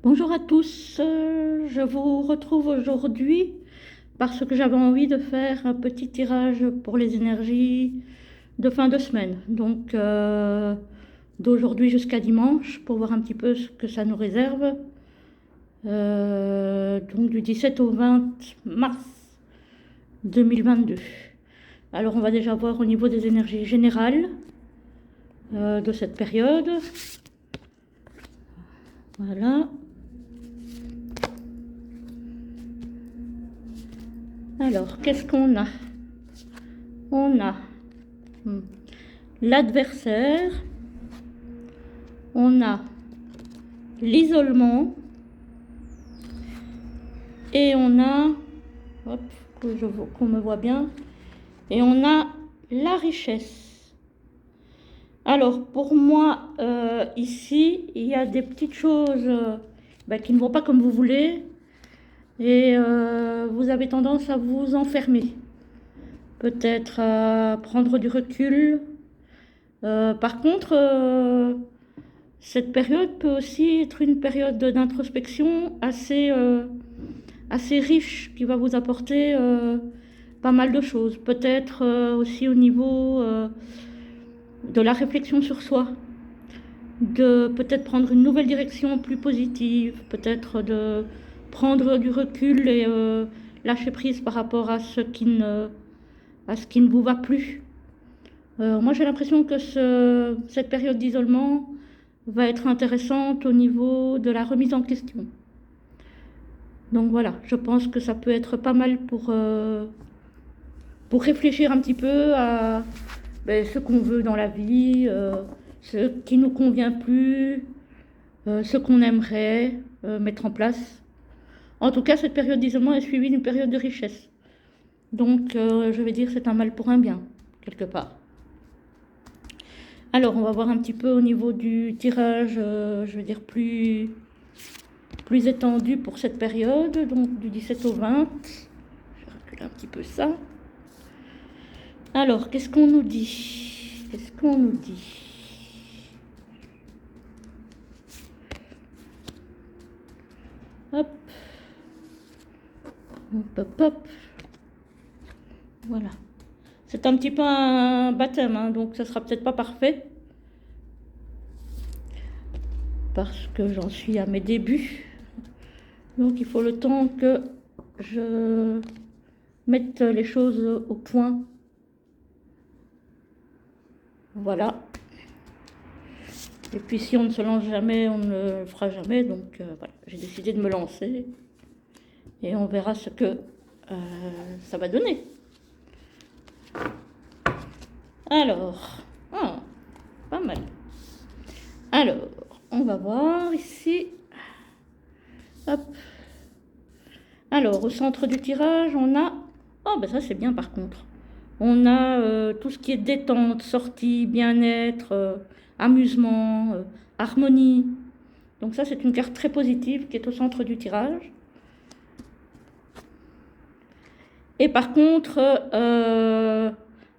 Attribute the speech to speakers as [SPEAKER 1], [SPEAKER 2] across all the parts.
[SPEAKER 1] Bonjour à tous, je vous retrouve aujourd'hui parce que j'avais envie de faire un petit tirage pour les énergies de fin de semaine, donc d'aujourd'hui jusqu'à dimanche, pour voir un petit peu ce que ça nous réserve, donc du 17 au 20 mars 2022. Alors on va déjà voir au niveau des énergies générales de cette période. Voilà. Alors, qu'est-ce qu'on a? On a l'adversaire, on a l'isolement et on a, hop, qu'on me voit bien, et on a la richesse. Alors, pour moi, ici, il y a des petites choses qui ne vont pas comme vous voulez et vous avez tendance à vous enfermer. Peut-être à prendre du recul. Par contre, cette période peut aussi être une période d'introspection assez riche qui va vous apporter pas mal de choses. Peut-être aussi au niveau de la réflexion sur soi, de peut-être prendre une nouvelle direction plus positive, peut-être de prendre du recul et lâcher prise par rapport à ce qui ne vous va plus. Moi j'ai l'impression que cette période d'isolement va être intéressante au niveau de la remise en question. Donc voilà, je pense que ça peut être pas mal pour réfléchir un petit peu à ce qu'on veut dans la vie, ce qui nous convient plus, ce qu'on aimerait mettre en place. En tout cas, cette période d'isolement est suivie d'une période de richesse. Donc je vais dire c'est un mal pour un bien, quelque part. Alors, on va voir un petit peu au niveau du tirage, je veux dire plus étendu pour cette période, donc du 17 au 20. Je vais reculer un petit peu ça. Alors, qu'est-ce qu'on nous dit? Qu'est-ce qu'on nous dit? Hop. Hop, hop, hop. Voilà. C'est un petit peu un baptême, hein, donc ça sera peut-être pas parfait. Parce que j'en suis à mes débuts. Donc il faut le temps que je mette les choses au point. Voilà. Et puis si on ne se lance jamais, on ne le fera jamais. Donc voilà, j'ai décidé de me lancer. Et on verra ce que ça va donner. Alors, pas mal. Alors, on va voir ici. Hop. Alors, au centre du tirage, on a... Oh, ben ça c'est bien par contre. On a tout ce qui est détente, sortie, bien-être, amusement, harmonie. Donc ça, c'est une carte très positive qui est au centre du tirage. Et par contre,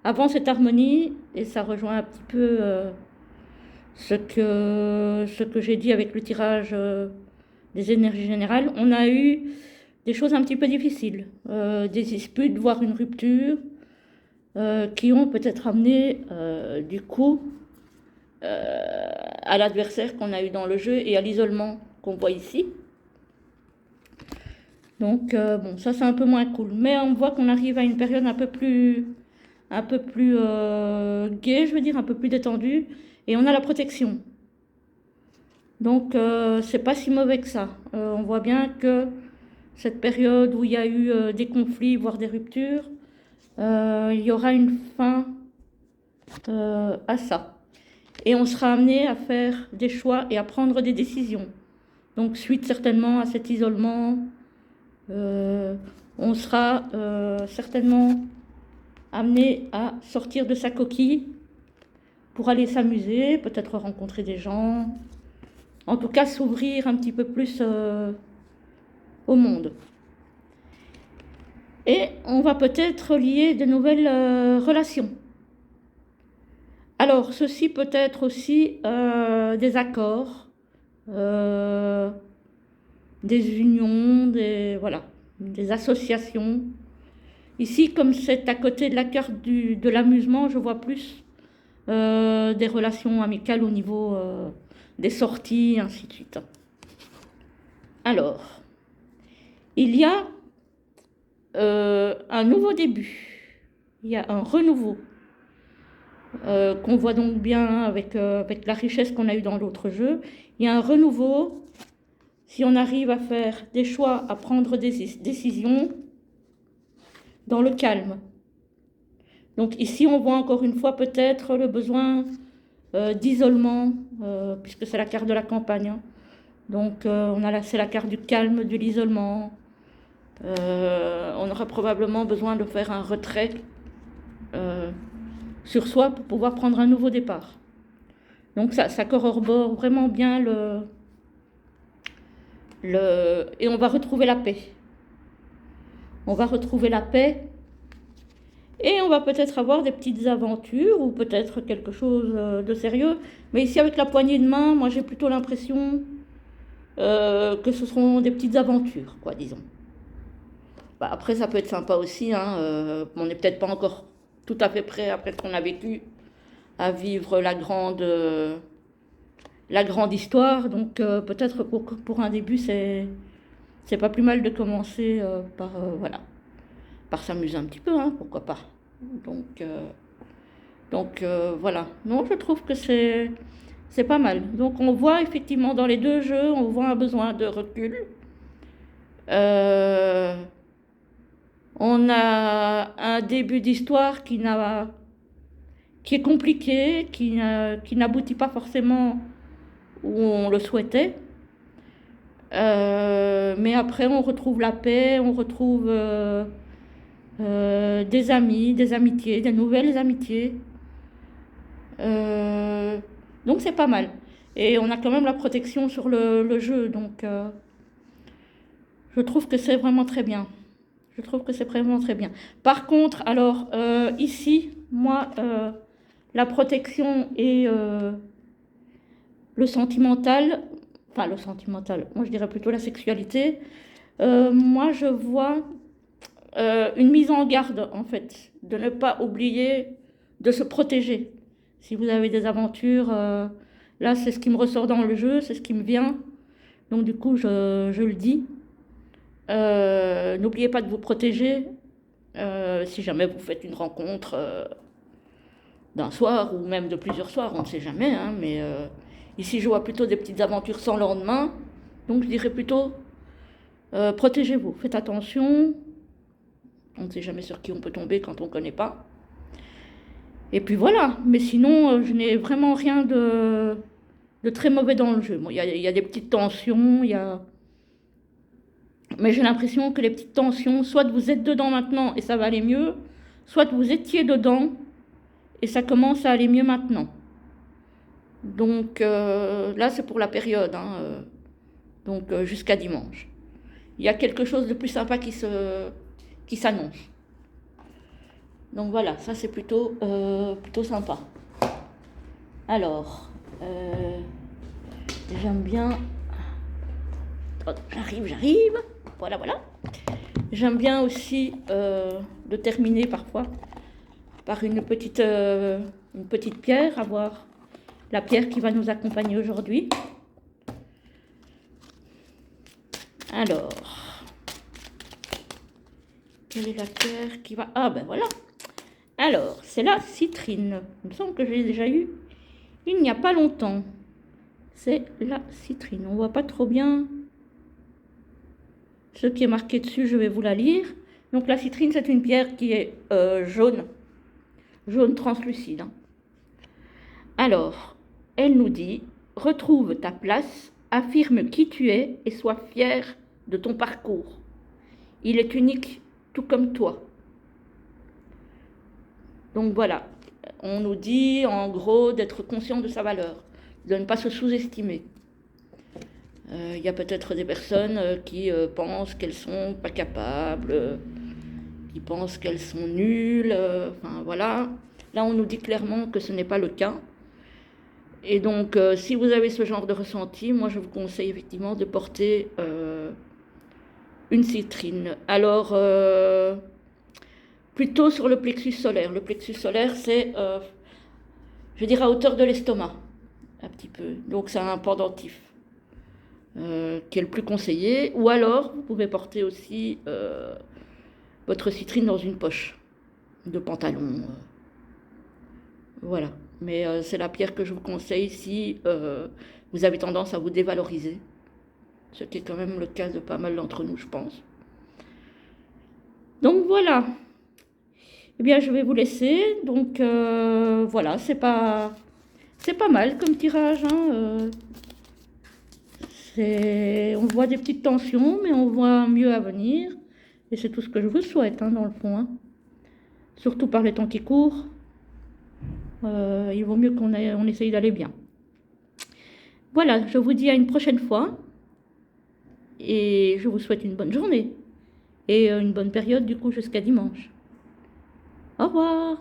[SPEAKER 1] avant cette harmonie, et ça rejoint un petit peu ce que j'ai dit avec le tirage des énergies générales, on a eu des choses un petit peu difficiles, des disputes, voire une rupture, qui ont peut-être amené du coup à l'adversaire qu'on a eu dans le jeu et à l'isolement qu'on voit ici. Donc bon, ça c'est un peu moins cool, mais on voit qu'on arrive à une période un peu plus gaie, je veux dire, un peu plus détendue, et on a la protection. Donc c'est pas si mauvais que ça. On voit bien que cette période où il y a eu des conflits, voire des ruptures, il y aura une fin à ça. Et on sera amené à faire des choix et à prendre des décisions. Donc suite certainement à cet isolement, on sera certainement amené à sortir de sa coquille pour aller s'amuser, peut-être rencontrer des gens, en tout cas s'ouvrir un petit peu plus au monde. Et on va peut-être lier de nouvelles relations. Alors, ceci peut être aussi des accords, euh, des unions, voilà, des associations. Ici, comme c'est à côté de la carte de l'amusement, je vois plus des relations amicales au niveau des sorties, ainsi de suite. Alors, il y a un nouveau début, il y a un renouveau qu'on voit donc bien avec la richesse qu'on a eue dans l'autre jeu. Il y a un renouveau si on arrive à faire des choix, à prendre des décisions dans le calme. Donc ici, on voit encore une fois peut-être le besoin d'isolement, puisque c'est la carte de la campagne. Hein. Donc c'est la carte du calme, de l'isolement. On aura probablement besoin de faire un retrait sur soi pour pouvoir prendre un nouveau départ. Donc ça corrobore vraiment bien et on va retrouver la paix. On va retrouver la paix et on va peut-être avoir des petites aventures ou peut-être quelque chose de sérieux. Mais ici avec la poignée de main, moi j'ai plutôt l'impression que ce seront des petites aventures, quoi, disons. Bah, après ça peut être sympa aussi, hein, on n'est peut-être pas encore tout à fait prêt après ce qu'on a vécu à vivre la grande histoire. Donc peut-être pour un début, c'est pas plus mal de commencer par s'amuser un petit peu, hein, pourquoi pas. Donc voilà. Non, je trouve que c'est pas mal. Donc on voit effectivement dans les deux jeux, on voit un besoin de recul. On a un début d'histoire qui est compliqué, qui n'aboutit pas forcément où on le souhaitait. Mais après, on retrouve la paix, on retrouve des amis, des amitiés, des nouvelles amitiés. Donc c'est pas mal. Et on a quand même la protection sur le jeu, donc je trouve que c'est vraiment très bien. Je trouve que c'est vraiment très bien. Par contre, alors ici, moi, la protection et le sentimental, moi je dirais plutôt la sexualité, moi je vois une mise en garde en fait, de ne pas oublier de se protéger. Si vous avez des aventures, là c'est ce qui me ressort dans le jeu, c'est ce qui me vient, donc du coup je le dis. N'oubliez pas de vous protéger si jamais vous faites une rencontre d'un soir ou même de plusieurs soirs, on ne sait jamais, hein, mais ici je vois plutôt des petites aventures sans lendemain, donc je dirais plutôt protégez-vous, faites attention, on ne sait jamais sur qui on peut tomber quand on ne connaît pas. Et puis voilà, mais sinon je n'ai vraiment rien de très mauvais dans le jeu. Bon, y a des petites tensions, mais j'ai l'impression que les petites tensions, soit vous êtes dedans maintenant et ça va aller mieux, soit vous étiez dedans et ça commence à aller mieux maintenant. Donc là, c'est pour la période, hein, donc jusqu'à dimanche. Il y a quelque chose de plus sympa qui s'annonce. Donc voilà, ça c'est plutôt sympa. Alors, j'aime bien... Oh, j'arrive. Voilà. J'aime bien aussi de terminer parfois par une petite pierre, avoir la pierre qui va nous accompagner aujourd'hui. Alors, quelle est la pierre qui va... Ah ben voilà. Alors, c'est la citrine. Il me semble que je l'ai déjà eu il n'y a pas longtemps. C'est la citrine. On voit pas trop bien ce qui est marqué dessus, je vais vous la lire. Donc la citrine, c'est une pierre qui est jaune translucide. Hein. Alors, elle nous dit, retrouve ta place, affirme qui tu es et sois fier de ton parcours. Il est unique, tout comme toi. Donc voilà, on nous dit en gros d'être conscient de sa valeur, de ne pas se sous-estimer. Il y a peut-être des personnes qui pensent qu'elles sont pas capables, qui pensent qu'elles sont nulles, enfin voilà. Là, on nous dit clairement que ce n'est pas le cas. Et donc, si vous avez ce genre de ressenti, moi, je vous conseille effectivement de porter une citrine. Alors, plutôt sur le plexus solaire. Le plexus solaire, c'est, je dirais, à hauteur de l'estomac, un petit peu. Donc, c'est un pendentif qui est le plus conseillé. Ou alors, vous pouvez porter aussi votre citrine dans une poche de pantalon. Voilà. Mais c'est la pierre que je vous conseille si vous avez tendance à vous dévaloriser. Ce qui est quand même le cas de pas mal d'entre nous, je pense. Donc voilà. Eh bien, je vais vous laisser. Donc voilà, c'est pas mal comme tirage. Hein. On voit des petites tensions, mais on voit mieux à venir. Et c'est tout ce que je vous souhaite, hein, dans le fond. Hein. Surtout par les temps qui courent. Il vaut mieux qu'on essaye d'aller bien. Voilà, je vous dis à une prochaine fois. Et je vous souhaite une bonne journée. Et une bonne période, du coup, jusqu'à dimanche. Au revoir.